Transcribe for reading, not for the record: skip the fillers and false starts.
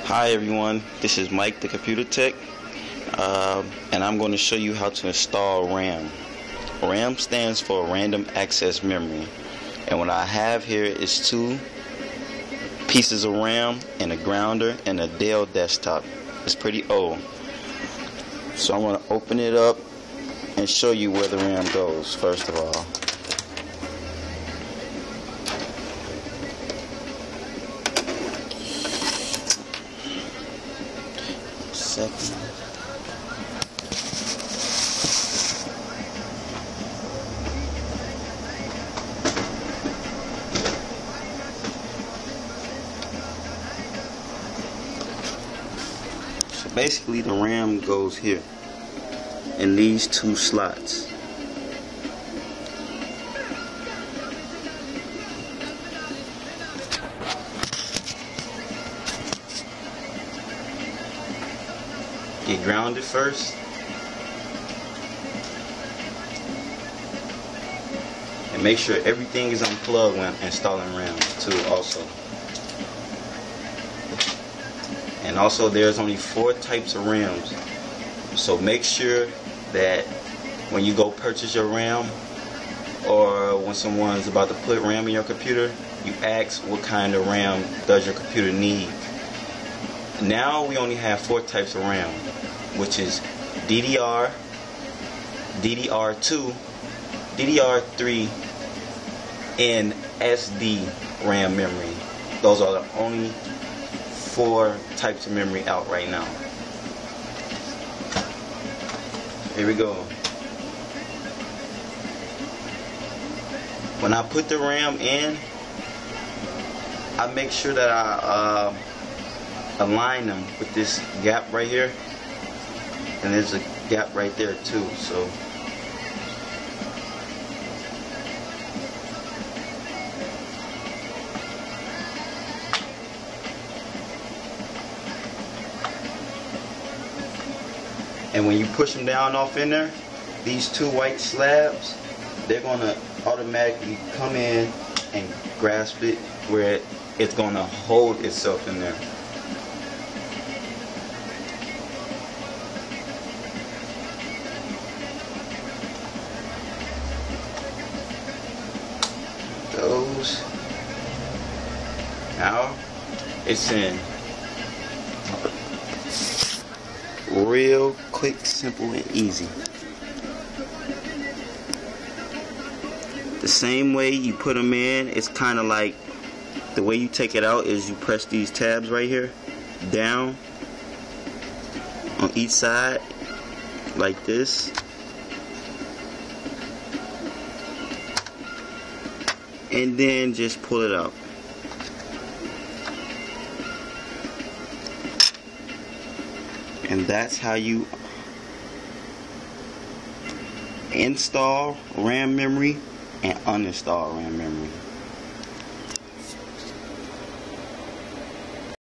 Hi everyone, this is Mike the Computer Tech, and I'm going to show you how to install RAM. RAM stands for Random Access Memory, and what I have here is two pieces of RAM and a grounder and a Dell desktop. It's pretty old, so I'm going to open it up and show you where the RAM goes first of all. Second. So basically the RAM goes here in these two slots. Get grounded first, and make sure everything is unplugged when installing RAM too also. And also there's only 4 types of RAMs, so make sure that when you go purchase your RAM, or when someone's about to put RAM in your computer, you ask what kind of RAM does your computer need. Now we only have 4 types of RAM, which is DDR, DDR2, DDR3, and SD RAM memory. Those are the only 4 types of memory out right now. Here we go. When I put the RAM in, I make sure that I align them with this gap right here, and there's a gap right there too, so and when you push them down off in there, these 2 white slabs, they're gonna automatically come in and grasp it where it's gonna hold itself in there. Those. Now it's in. Real quick, simple, and easy. The same way you put them in, it's kind of like the way you take it out is you press these tabs right here down on each side like this, and then just pull it out. And that's how you install RAM memory and uninstall RAM memory.